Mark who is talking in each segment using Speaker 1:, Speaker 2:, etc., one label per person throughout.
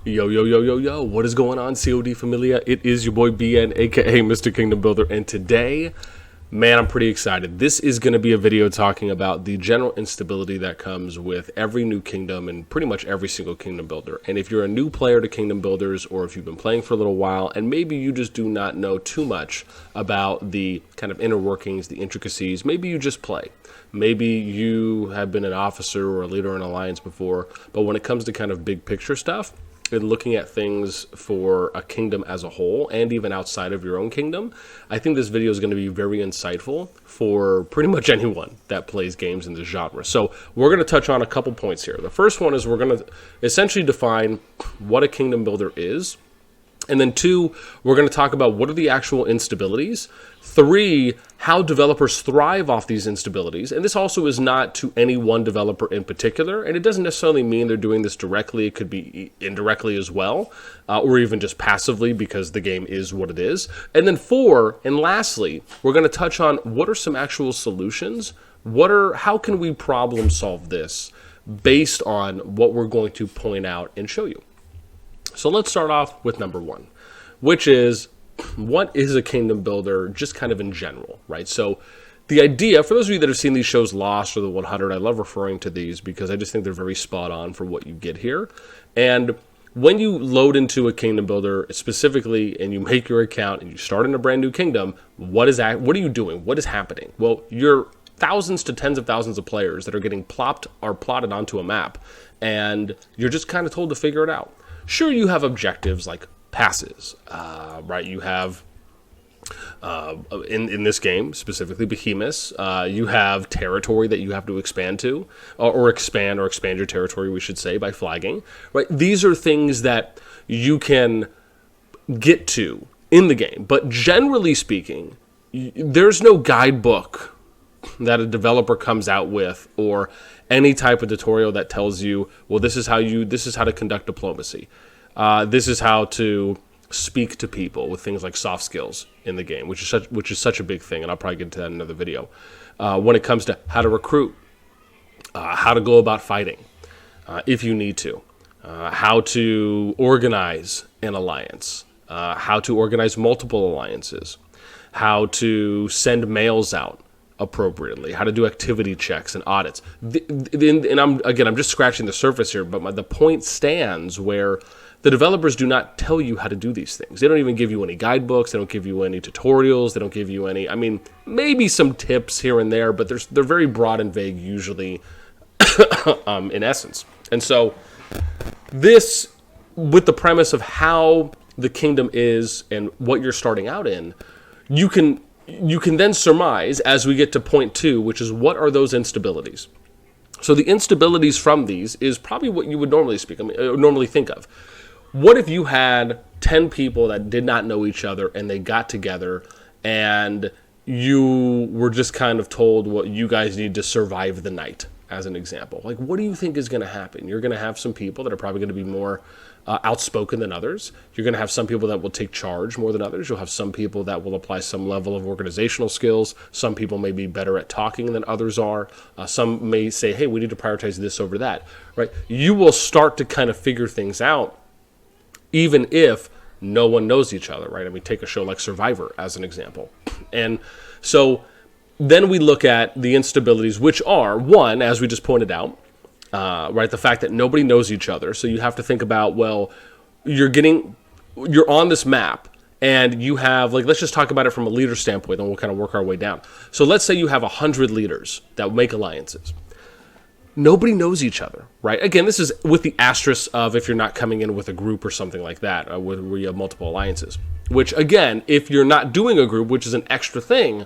Speaker 1: Yo, yo, yo, yo, yo, what is going on, COD Familia? It is your boy BN, aka Mr. Kingdom Builder, and today, man, I'm pretty excited. This is going to be a video talking about the general instability that comes with every new kingdom and pretty much every single kingdom builder. And if you're a new player to kingdom builders, or if you've been playing for a little while, and maybe you just do not know too much about the kind of inner workings, the intricacies, maybe you just play. Maybe you have been an officer or a leader in alliance before, but when it comes to kind of big picture stuff, and looking at things for a kingdom as a whole and even outside of your own kingdom, I think this video is going to be very insightful for pretty much anyone that plays games in this genre. So we're going to touch on a couple points here. The first one is we're going to essentially define what a kingdom builder is. And then two, we're going to talk about what are the actual instabilities. Three, how developers thrive off these instabilities. And this also is not to any one developer in particular. And it doesn't necessarily mean they're doing this directly. It could be indirectly as well, or even just passively because the game is what it is. And then four, and lastly, we're going to touch on what are some actual solutions. How can we problem solve this based on what we're going to point out and show you. So let's start off with number one, which is what is a kingdom builder just kind of in general, right? So the idea, for those of you that have seen these shows Lost or The 100, I love referring to these because I just think they're very spot on for what you get here. And when you load into a kingdom builder specifically and you make your account and you start in a brand new kingdom, what are you doing? What is happening? Well, you're thousands to tens of thousands of players that are getting plotted onto a map, and you're just kind of told to figure it out. Sure, you have objectives like passes, right? You have, in this game, specifically behemoths, you have territory that you have to expand to, or expand your territory, we should say, by flagging, right? These are things that you can get to in the game, but generally speaking, there's no guidebook that a developer comes out with, or any type of tutorial that tells you, well, this is how to conduct diplomacy. This is how to speak to people with things like soft skills in the game, which is such a big thing, and I'll probably get into that in another video. When it comes to how to recruit, how to go about fighting, if you need to, how to organize an alliance, how to organize multiple alliances, how to send mails out appropriately, how to do activity checks and audits. And I'm just scratching the surface here, but the point stands where the developers do not tell you how to do these things. They don't even give you any guidebooks. They don't give you any tutorials. They don't give you any, maybe some tips here and there, but they're very broad and vague usually in essence. And so this, with the premise of how the kingdom is and what you're starting out in, you can then surmise as we get to point two, which is what are those instabilities? So the instabilities from these is probably what you would normally think of. What if you had 10 people that did not know each other and they got together and you were just kind of told what you guys need to survive the night, as an example? Like, what do you think is going to happen? You're going to have some people that are probably going to be more outspoken than others. You're going to have some people that will take charge more than others. You'll have some people that will apply some level of organizational skills. Some people may be better at talking than others are. Some may say, hey, we need to prioritize this over that, right? You will start to kind of figure things out even if no one knows each other, right? Take a show like Survivor as an example. And so then we look at the instabilities, which are, one, as we just pointed out, right, the fact that nobody knows each other. So you have to think about, well, you're on this map and you have, like, let's just talk about it from a leader standpoint and we'll kind of work our way down. So let's say you have 100 leaders that make alliances. Nobody knows each other, right? Again, this is with the asterisk of if you're not coming in with a group or something like that, where you have multiple alliances. Which, again, if you're not doing a group, which is an extra thing,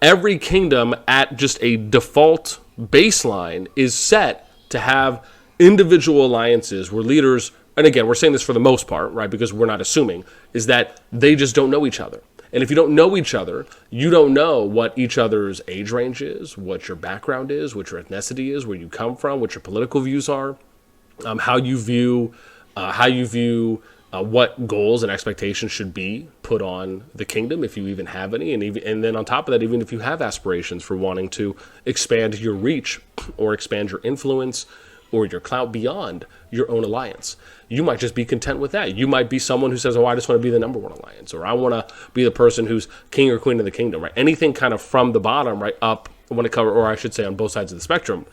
Speaker 1: every kingdom at just a default baseline is set to have individual alliances where leaders, and again, we're saying this for the most part, right, because we're not assuming, is that they just don't know each other. And if you don't know each other, you don't know what each other's age range is, what your background is, what your ethnicity is, where you come from, what your political views are, how you view what goals and expectations should be put on the kingdom, if you even have any, and then on top of that, even if you have aspirations for wanting to expand your reach or expand your influence or your clout beyond your own alliance. You might just be content with that. You might be someone who says, oh, I just want to be the number one alliance, or I want to be the person who's king or queen of the kingdom, right? Anything kind of from the bottom, right, up when it covers, or I should say on both sides of the spectrum.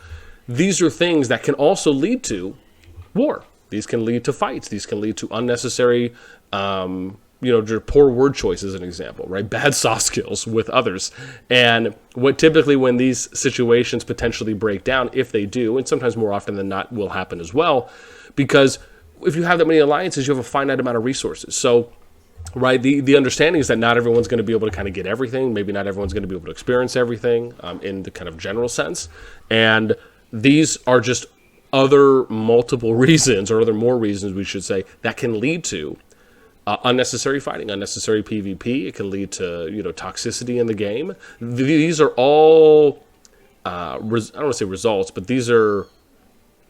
Speaker 1: These are things that can also lead to war. These can lead to fights. These can lead to unnecessary, poor word choice as an example, right? Bad soft skills with others. And what typically when these situations potentially break down, if they do, and sometimes more often than not will happen as well, because if you have that many alliances, you have a finite amount of resources. So, right, the understanding is that not everyone's going to be able to kind of get everything. Maybe not everyone's going to be able to experience everything in the kind of general sense. And these are just other multiple reasons, or other more reasons, we should say, that can lead to unnecessary fighting, unnecessary PvP. It can lead to, toxicity in the game. These are all, I don't want to say results, but these are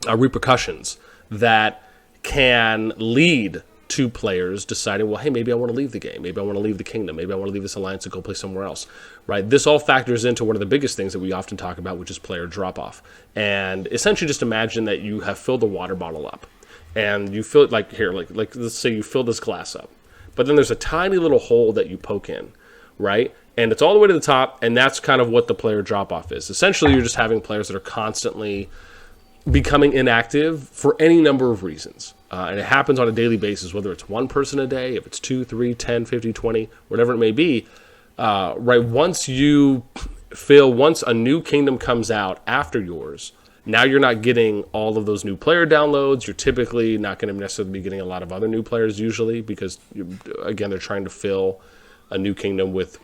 Speaker 1: repercussions that can lead to players deciding, well, hey, maybe I want to leave the game. Maybe I want to leave the kingdom. Maybe I want to leave this alliance and go play somewhere else, right? This all factors into one of the biggest things that we often talk about, which is player drop-off. And essentially just imagine that you have filled a water bottle up. And you fill it like let's say you fill this glass up. But then there's a tiny little hole that you poke in, right? And it's all the way to the top, and that's kind of what the player drop-off is. Essentially, you're just having players that are constantly becoming inactive for any number of reasons. And it happens on a daily basis, whether it's one person a day, if it's 2, 3, 10, 50, 20, whatever it may be. Right, once a new kingdom comes out after yours, now you're not getting all of those new player downloads. You're typically not going to necessarily be getting a lot of other new players usually, because, again, they're trying to fill a new kingdom with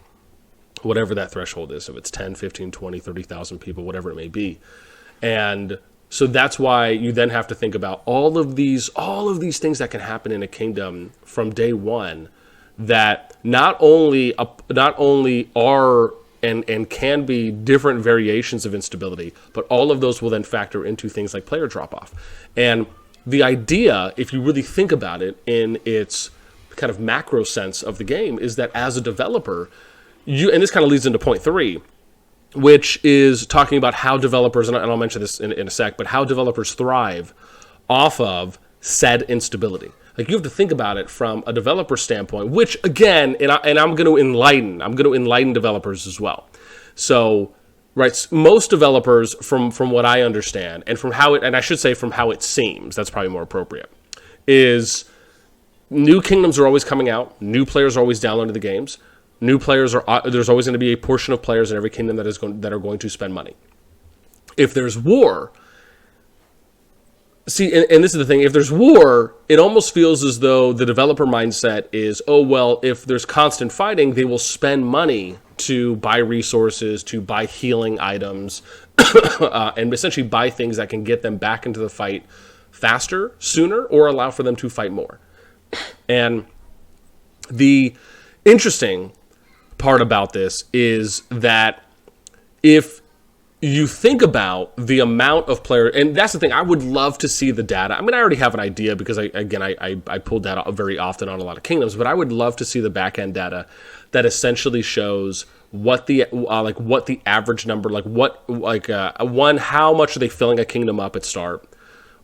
Speaker 1: whatever that threshold is. If it's 10, 15, 20, 30,000 people, whatever it may be. And so that's why you then have to think about all of these things that can happen in a kingdom from day one, that not only are and can be different variations of instability, but all of those will then factor into things like player drop-off. And the idea, if you really think about it in its kind of macro sense of the game, is that as a developer, and this kind of leads into point 3, which is talking about how developers, and I'll mention this in a sec, but how developers thrive off of said instability. Like, you have to think about it from a developer standpoint, which, again, and I'm going to enlighten developers as well. So, right, most developers, from what I understand, and from how it seems, that's probably more appropriate, is new kingdoms are always coming out, new players are always downloading the games. New players there's always going to be a portion of players in every kingdom that are going to spend money. If there's war, see, and this is the thing, if there's war, it almost feels as though the developer mindset is, oh, well, if there's constant fighting, they will spend money to buy resources, to buy healing items, and essentially buy things that can get them back into the fight faster, sooner, or allow for them to fight more. And the interesting part about this is that if you think about the amount of players, and that's the thing, I would love to see the data. I mean, I already have an idea because I pulled data very often on a lot of kingdoms, but I would love to see the back end data that essentially shows what the average number, how much are they filling a kingdom up at start?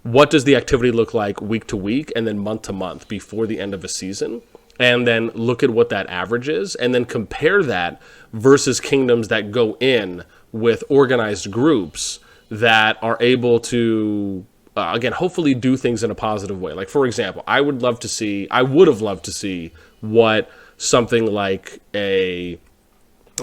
Speaker 1: What does the activity look like week to week and then month to month before the end of a season? And then look at what that average is, and then compare that versus kingdoms that go in with organized groups that are able to, again, hopefully do things in a positive way. Like, for example, I would have loved to see what something like a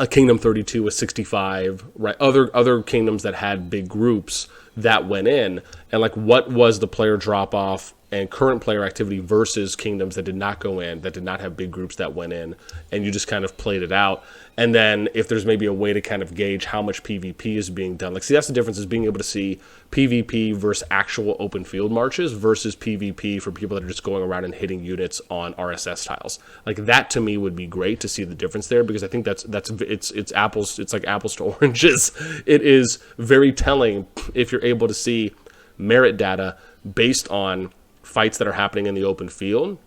Speaker 1: Kingdom 32, a 65, right? Other kingdoms that had big groups that went in, and like what was the player drop off and current player activity versus kingdoms that did not go in, that did not have big groups that went in, and you just kind of played it out. And then if there's maybe a way to kind of gauge how much PvP is being done. Like, see, that's the difference, is being able to see PvP versus actual open field marches versus PvP for people that are just going around and hitting units on RSS tiles. Like, that to me would be great to see the difference there, because I think it's apples, it's like apples to oranges. It is very telling if you're able to see merit data based on fights that are happening in the open field,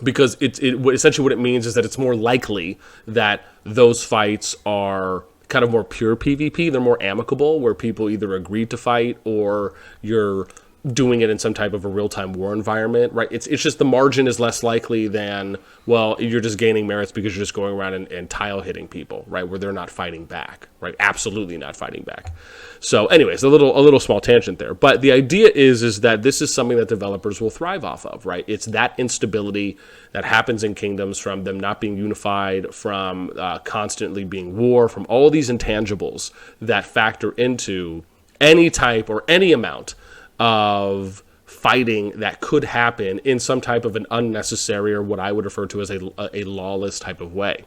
Speaker 1: because essentially what it means is that it's more likely that those fights are kind of more pure PvP. They're more amicable, where people either agreed to fight or you're doing it in some type of a real-time war environment, right? It's just the margin is less likely than, well, you're just gaining merits because you're just going around and tile hitting people, right? Where they're not fighting back, right? Absolutely not fighting back. So anyways, a little small tangent there. But the idea is that this is something that developers will thrive off of, right? It's that instability that happens in kingdoms from them not being unified, from constantly being war, from all these intangibles that factor into any type or any amount of fighting that could happen in some type of an unnecessary, or what I would refer to as a lawless type of way.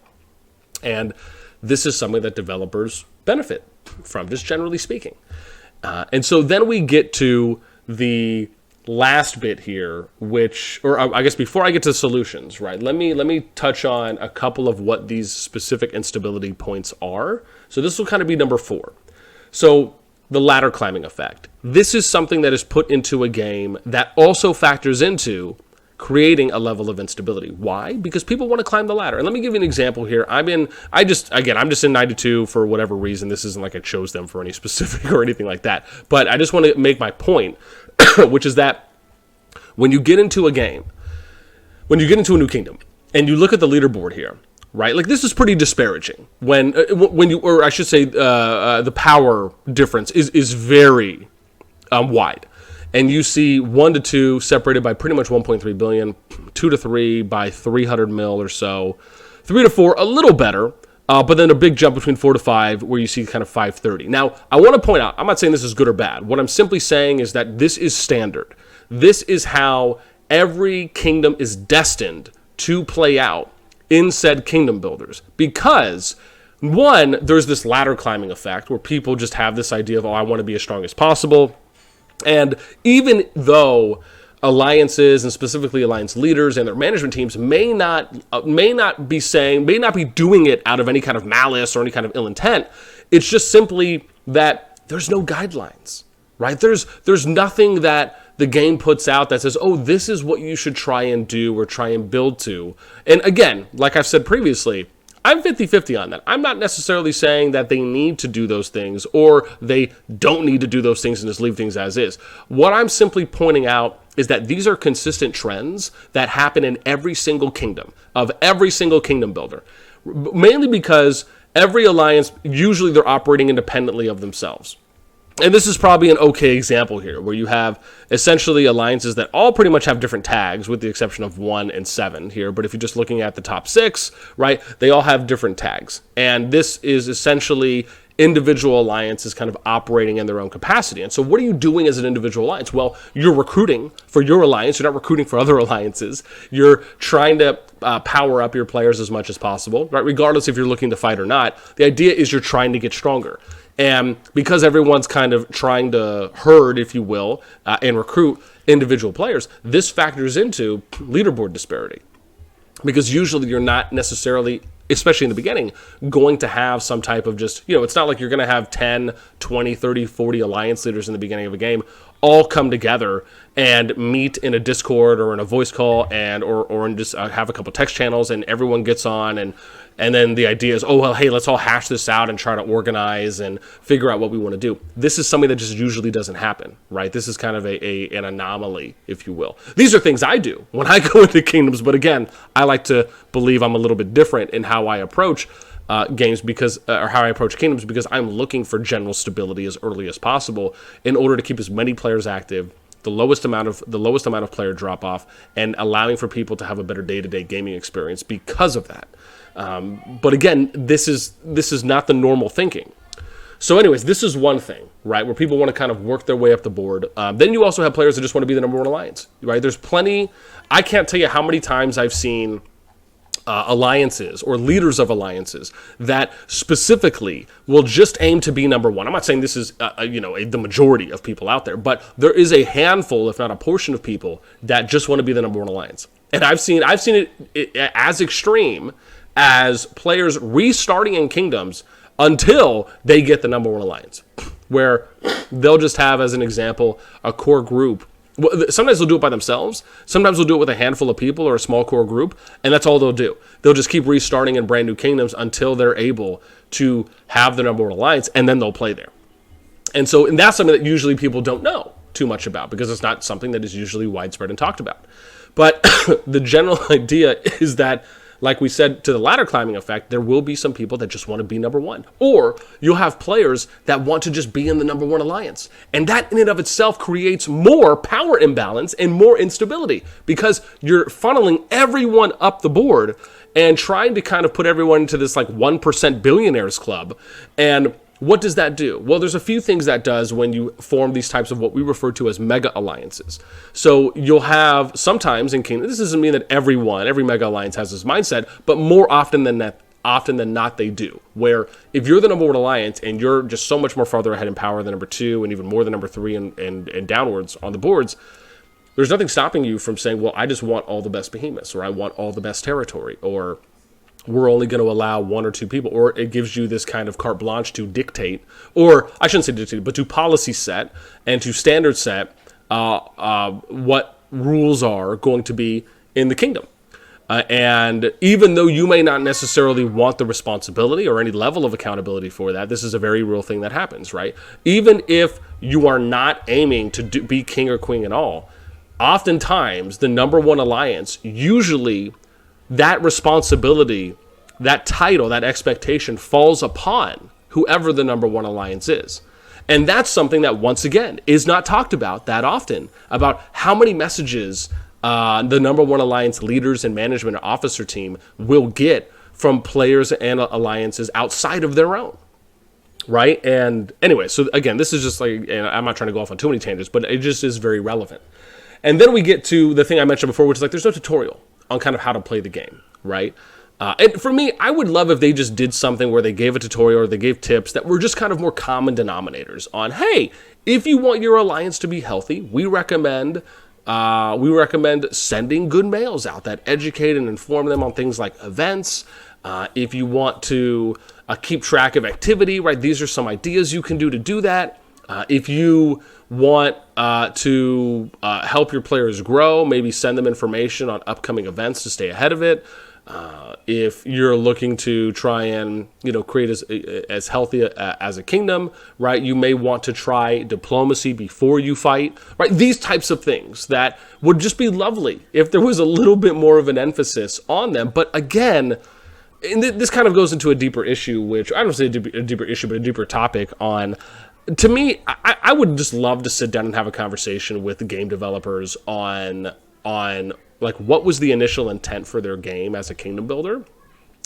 Speaker 1: And this is something that developers benefit from, just generally speaking. And so then we get to the last bit here, or I guess before I get to solutions, right? Let me touch on a couple of what these specific instability points are. So this will kind of be number 4. So the ladder climbing effect. This is something that is put into a game that also factors into creating a level of instability. Why? Because people want to climb the ladder. And let me give you an example here. I'm just in 92 for whatever reason. This isn't like I chose them for any specific or anything like that. But I just want to make my point, which is that when you get into a game, when you get into a new kingdom, and you look at the leaderboard here, right? Like, this is pretty disparaging. When you, or I should say, the power difference is very wide. And you see 1 to 2 separated by pretty much 1.3 billion, 2 to 3 by 300 mil or so, 3 to 4 a little better, but then a big jump between 4 to 5 where you see kind of 530. Now, I want to point out, I'm not saying this is good or bad. What I'm simply saying is that this is standard. This is how every kingdom is destined to play out in said kingdom builders, because one, there's this ladder climbing effect where people just have this idea of, oh, I want to be as strong as possible. And even though alliances, and specifically alliance leaders and their management teams, may not be doing it out of any kind of malice or any kind of ill intent, it's just simply that there's no guidelines, right? There's nothing that the game puts out that says, oh, this is what you should try and do or try and build to. And again, like I've said previously, I'm 50-50 on that. I'm not necessarily saying that they need to do those things or they don't need to do those things and just leave things as is. What I'm simply pointing out is that these are consistent trends that happen in every single kingdom, of every single kingdom builder. Mainly because every alliance, usually they're operating independently of themselves. And this is probably an okay example here, where you have essentially alliances that all pretty much have different tags, with the exception of 1 and 7 here. But if you're just looking at the top 6, right, they all have different tags. And this is essentially individual alliances kind of operating in their own capacity. And so what are you doing as an individual alliance? Well, you're recruiting for your alliance. You're not recruiting for other alliances. You're trying to power up your players as much as possible, right? Regardless if you're looking to fight or not. The idea is you're trying to get stronger. And because everyone's kind of trying to herd, if you will, and recruit individual players, this factors into leaderboard disparity. Because usually you're not necessarily, especially in the beginning, going to have some type of just, it's not like you're going to have 10, 20, 30, 40 alliance leaders in the beginning of a game all come together and meet in a Discord or in a voice call or in just have a couple text channels, and everyone gets on and then the idea is, oh, well, hey, let's all hash this out and try to organize and figure out what we want to do. This is something that just usually doesn't happen, right? This is kind of an anomaly, if you will. These are things I do when I go into kingdoms, but again, I like to believe I'm a little bit different in how I approach games or how I approach kingdoms, because I'm looking for general stability as early as possible in order to keep as many players active, the lowest amount of player drop off, and allowing for people to have a better day-to-day gaming experience because of that. But again, this is not the normal thinking. So anyways, this is one thing, right, where people want to kind of work their way up the board. Then you also have players that just want to be the number one alliance, right? There's plenty. I can't tell you how many times I've seen alliances or leaders of alliances that specifically will just aim to be number one. I'm not saying this is the majority of people out there, but there is a handful, if not a portion of people, that just want to be the number one alliance. And I've seen it as extreme as players restarting in kingdoms until they get the number one alliance, where they'll just have, as an example, a core group. Sometimes they'll do it by themselves. Sometimes they'll do it with a handful of people or a small core group, and that's all they'll do. They'll just keep restarting in brand new kingdoms until they're able to have the number one alliance, and then they'll play there. And that's something that usually people don't know, too much about because it's not something that is usually widespread and talked about. But the general idea is that, like we said, to the ladder climbing effect, there will be some people that just want to be number one. Or you'll have players that want to just be in the number one alliance. And that in and of itself creates more power imbalance and more instability because you're funneling everyone up the board and trying to kind of put everyone into this like 1% billionaires club. And what does that do? Well, there's a few things that does when you form these types of what we refer to as mega alliances. So you'll have sometimes in Kingdom, this doesn't mean that every mega alliance has this mindset, but more often than not they do. Where if you're the number one alliance and you're just so much more farther ahead in power than number two and even more than number three and downwards on the boards, there's nothing stopping you from saying, well, I just want all the best behemoths, or I want all the best territory, or we're only going to allow one or two people, or it gives you this kind of carte blanche to dictate, or I shouldn't say dictate, but to policy set and to standard set what rules are going to be in the kingdom. And even though you may not necessarily want the responsibility or any level of accountability for that, this is a very real thing that happens, right? Even if you are not aiming to be king or queen at all, oftentimes the number one alliance, usually that responsibility, that title, that expectation falls upon whoever the number one alliance is. And that's something that, once again, is not talked about that often, about how many messages the number one alliance leaders and management and officer team will get from players and alliances outside of their own. Right? And anyway, so again, this is just like, and I'm not trying to go off on too many tangents, but it just is very relevant. And then we get to the thing I mentioned before, which is like there's no tutorial on kind of how to play the game, right? And for me, I would love if they just did something where they gave a tutorial or they gave tips that were just kind of more common denominators on, hey, if you want your alliance to be healthy, we recommend sending good mails out that educate and inform them on things like events. If you want to keep track of activity, right? These are some ideas you can do to do that. If you want to help your players grow, maybe send them information on upcoming events to stay ahead of it. If you're looking to try and create as healthy as a kingdom, right? You may want to try diplomacy before you fight, right? These types of things that would just be lovely if there was a little bit more of an emphasis on them. But again, and this kind of goes into a deeper issue, which I don't say a deeper issue, but a deeper topic on. To me, I would just love to sit down and have a conversation with the game developers on like what was the initial intent for their game as a kingdom builder,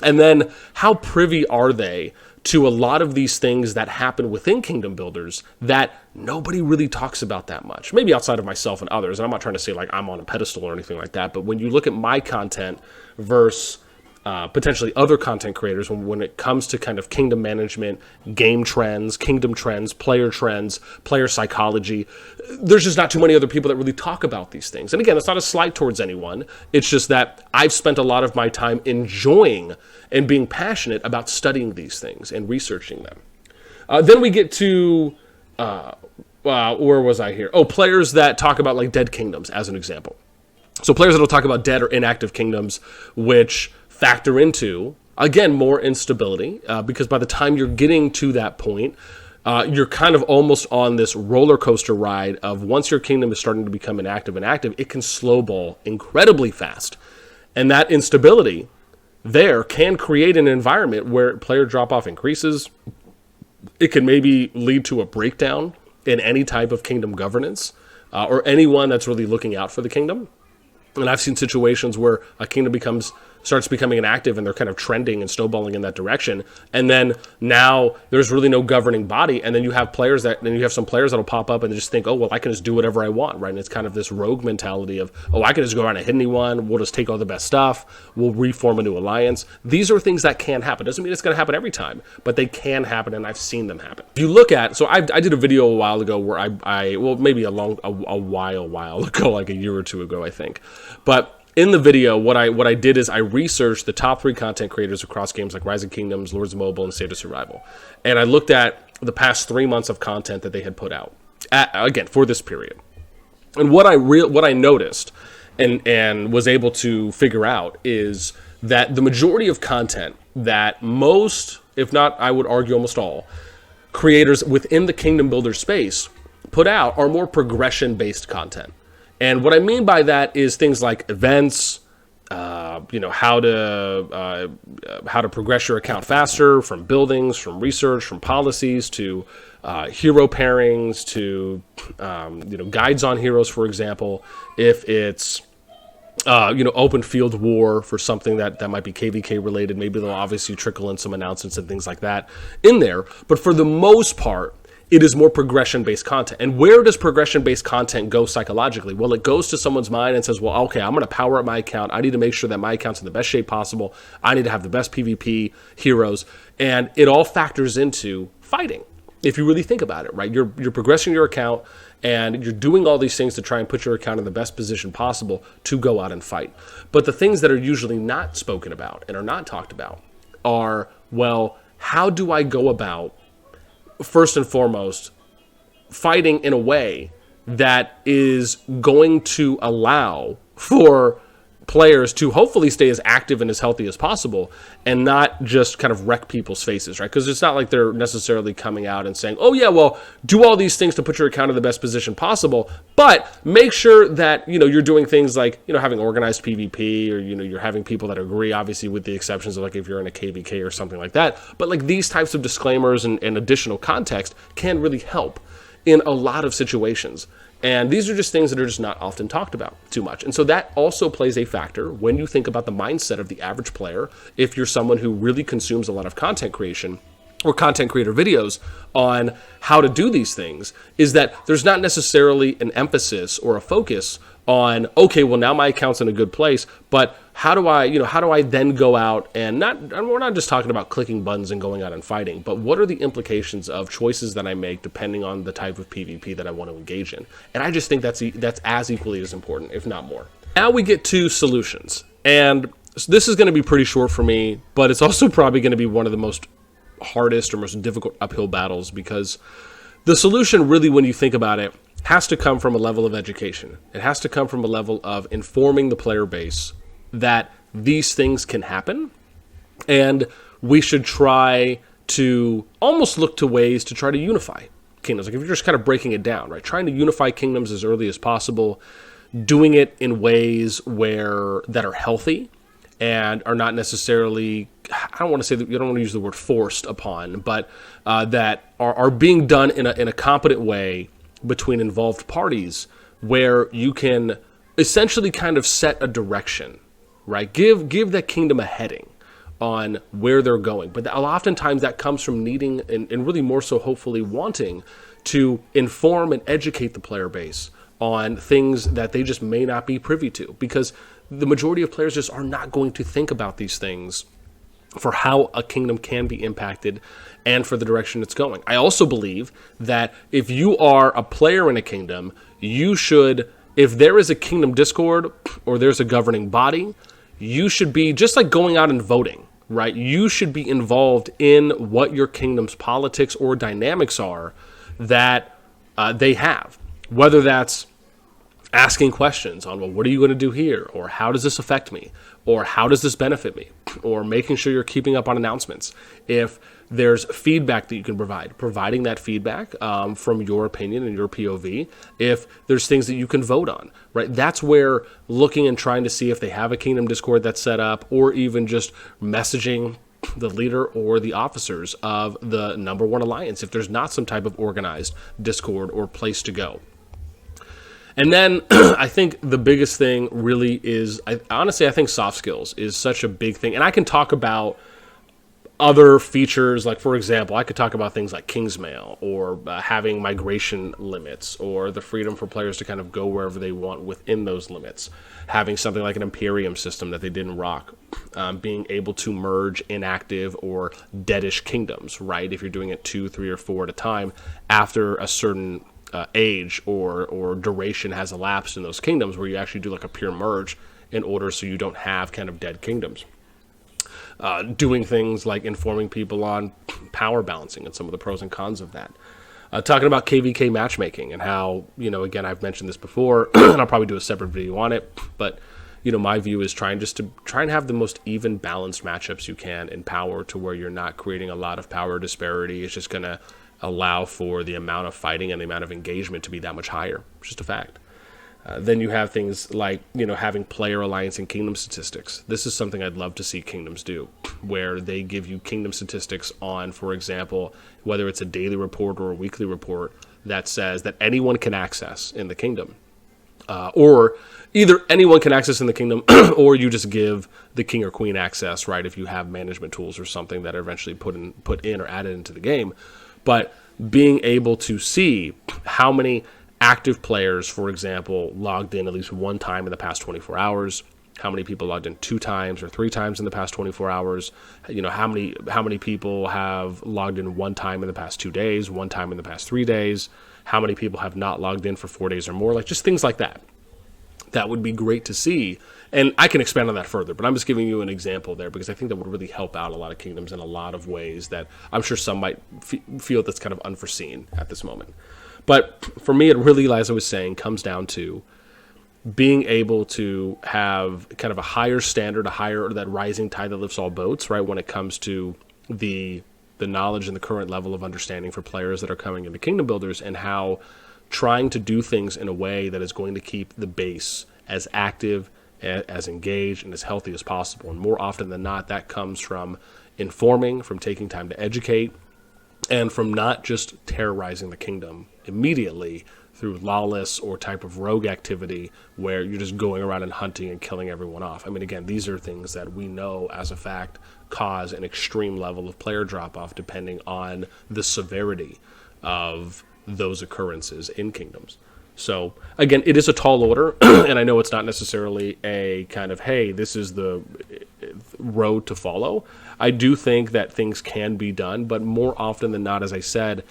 Speaker 1: and then how privy are they to a lot of these things that happen within kingdom builders that nobody really talks about that much, maybe outside of myself and others. And I'm not trying to say like I'm on a pedestal or anything like that, but when you look at my content versus potentially other content creators, when it comes to kind of kingdom management, game trends, kingdom trends, player psychology, there's just not too many other people that really talk about these things. And again, it's not a slight towards anyone. It's just that I've spent a lot of my time enjoying and being passionate about studying these things and researching them. Then we get to, where was I here? Oh, players that talk about like dead kingdoms as an example. So players that will talk about dead or inactive kingdoms, which factor into, again, more instability, because by the time you're getting to that point, you're kind of almost on this roller coaster ride of once your kingdom is starting to become inactive, it can snowball incredibly fast. And that instability there can create an environment where player drop-off increases. It can maybe lead to a breakdown in any type of kingdom governance, or anyone that's really looking out for the kingdom. And I've seen situations where a kingdom starts becoming inactive and they're kind of trending and snowballing in that direction. And then now there's really no governing body. And then you have some players that'll pop up and they just think, oh, well, I can just do whatever I want, right? And it's kind of this rogue mentality of, oh, I can just go around and hit anyone. We'll just take all the best stuff. We'll reform a new alliance. These are things that can happen. Doesn't mean it's going to happen every time, but they can happen. And I've seen them happen. If you look at, so I did a video a while ago where maybe a while ago, like a year or two ago, I think. But in the video, what I did is I researched the top 3 content creators across games like Rise of Kingdoms, Lords of Mobile, and State of Survival. And I looked at the past 3 months of content that they had put out, again, for this period. And what I noticed and was able to figure out is that the majority of content that most, if not, I would argue almost all, creators within the Kingdom Builder space put out are more progression-based content. And what I mean by that is things like events, how to progress your account faster, from buildings, from research, from policies, to hero pairings, to guides on heroes, for example. If it's open field war for something that might be KVK related, maybe they'll obviously trickle in some announcements and things like that in there. But for the most part, it is more progression-based content. And where does progression-based content go psychologically? Well, it goes to someone's mind and says, well, okay, I'm going to power up my account. I need to make sure that my account's in the best shape possible. I need to have the best PvP heroes. And it all factors into fighting, if you really think about it, right? You're progressing your account, and you're doing all these things to try and put your account in the best position possible to go out and fight. But the things that are usually not spoken about and are not talked about are, well, how do I go about, first and foremost, fighting in a way that is going to allow for players to hopefully stay as active and as healthy as possible, and not just kind of wreck people's faces, right? Because it's not like they're necessarily coming out and saying, oh yeah, well, do all these things to put your account in the best position possible, but make sure that, you're doing things like, having organized PvP, or, you're having people that agree, obviously with the exceptions of like if you're in a KVK or something like that. But like these types of disclaimers and additional context can really help in a lot of situations. And these are just things that are just not often talked about too much. And so that also plays a factor when you think about the mindset of the average player. If you're someone who really consumes a lot of content creation or content creator videos on how to do these things, is that there's not necessarily an emphasis or a focus on, okay, well, now my account's in a good place, but how do I then go out and we're not just talking about clicking buttons and going out and fighting, but what are the implications of choices that I make depending on the type of PvP that I want to engage in? And I just think that's as equally as important, if not more. Now we get to solutions. And this is going to be pretty short for me, but it's also probably going to be one of the most hardest or most difficult uphill battles, because the solution really, when you think about it, has to come from a level of education. It has to come from a level of informing the player base that these things can happen, and we should try to almost look to ways to try to unify kingdoms. Like if you're just kind of breaking it down, right? Trying to unify kingdoms as early as possible, doing it in ways that are healthy and are not necessarily, I don't want to say that, you don't want to use the word forced upon, but that are being done in a competent way between involved parties, where you can essentially kind of set a direction, right? Give that kingdom a heading on where they're going. But oftentimes that comes from needing, and really more so hopefully wanting, to inform and educate the player base on things that they just may not be privy to, because the majority of players just are not going to think about these things for how a kingdom can be impacted and for the direction it's going. I also believe that if you are a player in a kingdom, you should, if there is a kingdom discord or there's a governing body, you should be, just like going out and voting, right? You should be involved in what your kingdom's politics or dynamics are that they have. Whether that's asking questions on, well, what are you going to do here? Or how does this affect me? Or how does this benefit me? Or making sure you're keeping up on announcements. If there's feedback that you can provide, providing that feedback from your opinion and your POV. If there's things that you can vote on, right? That's where looking and trying to see if they have a kingdom discord that's set up, or even just messaging the leader or the officers of the number one alliance if there's not some type of organized discord or place to go. And then I think the biggest thing really is, honestly, I think soft skills is such a big thing. And I can talk about other features, like, for example, I could talk about things like Kingsmail, or having migration limits, or the freedom for players to kind of go wherever they want within those limits. Having something like an Imperium system that they didn't rock. Being able to merge inactive or deadish kingdoms, right? If you're doing it 2, 3, or 4 at a time, after a certain age or duration has elapsed in those kingdoms, where you actually do like a pure merge in order so you don't have kind of dead kingdoms. Doing things like informing people on power balancing and some of the pros and cons of that. Talking about KVK matchmaking and how, again, I've mentioned this before, and I'll probably do a separate video on it, but my view is try and have the most even balanced matchups you can in power, to where you're not creating a lot of power disparity. It's just going to allow for the amount of fighting and the amount of engagement to be that much higher. It's just a fact. Then you have things like, having player alliance and kingdom statistics. This is something I'd love to see kingdoms do, where they give you kingdom statistics on, for example, whether it's a daily report or a weekly report that says that anyone can access in the kingdom. Or either anyone can access in the kingdom or you just give the king or queen access, right, if you have management tools or something that are eventually put in or added into the game. But being able to see how many active players, for example, logged in at least one time in the past 24 hours, how many people logged in 2 times or 3 times in the past 24 hours, how many people have logged in 1 time in the past 2 days, 1 time in the past 3 days, how many people have not logged in for 4 days or more, like just things like that. That would be great to see. And I can expand on that further, but I'm just giving you an example there because I think that would really help out a lot of kingdoms in a lot of ways that I'm sure some might feel that's kind of unforeseen at this moment. But for me, it really, as I was saying, comes down to being able to have kind of a higher standard, that rising tide that lifts all boats, right, when it comes to the knowledge and the current level of understanding for players that are coming into Kingdom Builders, and how trying to do things in a way that is going to keep the base as active, as engaged, and as healthy as possible. And more often than not, that comes from informing, from taking time to educate, and from not just terrorizing the kingdom immediately through lawless or type of rogue activity where you're just going around and hunting and killing everyone off. I mean, again, these are things that we know as a fact cause an extreme level of player drop-off depending on the severity of those occurrences in kingdoms. So, again, it is a tall order, and I know it's not necessarily a kind of, hey, this is the road to follow. I do think that things can be done, but more often than not, as I said,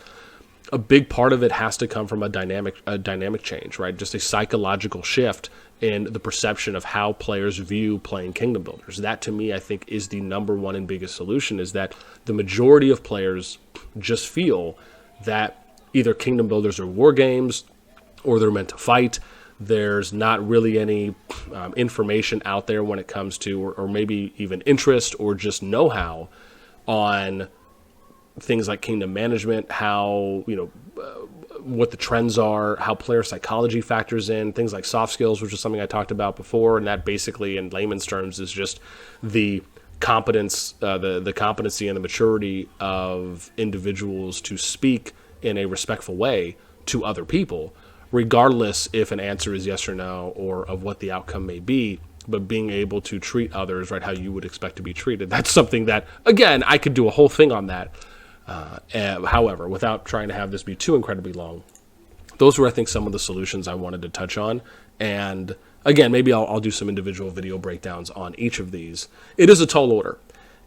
Speaker 1: a big part of it has to come from a dynamic change, right? Just a psychological shift in the perception of how players view playing Kingdom Builders. That, to me, I think is the number one and biggest solution, is that the majority of players just feel that either Kingdom Builders are war games or they're meant to fight. There's not really any information out there when it comes to, or maybe even interest or just know-how on things like kingdom management, how, what the trends are, how player psychology factors in, things like soft skills, which is something I talked about before. And that basically, in layman's terms, is just the competence, the competency and the maturity of individuals to speak in a respectful way to other people, regardless if an answer is yes or no, or of what the outcome may be, but being able to treat others, right, how you would expect to be treated. That's something that, again, I could do a whole thing on that. However, without trying to have this be too incredibly long, those were, I think, some of the solutions I wanted to touch on. And again, maybe I'll do some individual video breakdowns on each of these. It is a tall order.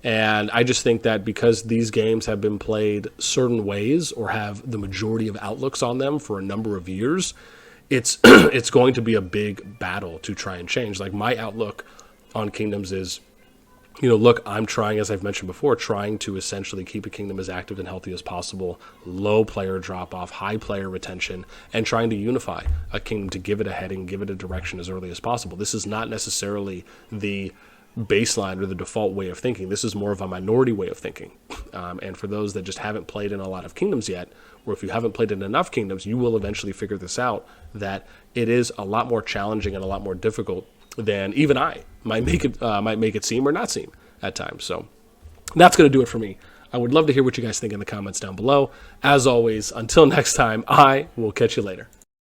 Speaker 1: And I just think that because these games have been played certain ways or have the majority of outlooks on them for a number of years, it's it's going to be a big battle to try and change. Like, my outlook on kingdoms is, look, I'm trying, as I've mentioned before, trying to essentially keep a kingdom as active and healthy as possible, low player drop-off, high player retention, and trying to unify a kingdom to give it a heading, give it a direction as early as possible. This is not necessarily the baseline or the default way of thinking. This is more of a minority way of thinking. And for those that just haven't played in a lot of kingdoms yet, or if you haven't played in enough kingdoms, you will eventually figure this out, that it is a lot more challenging and a lot more difficult than even I might make it seem or not seem at times. So that's going to do it for me. I would love to hear what you guys think in the comments down below. As always, until next time, I will catch you later.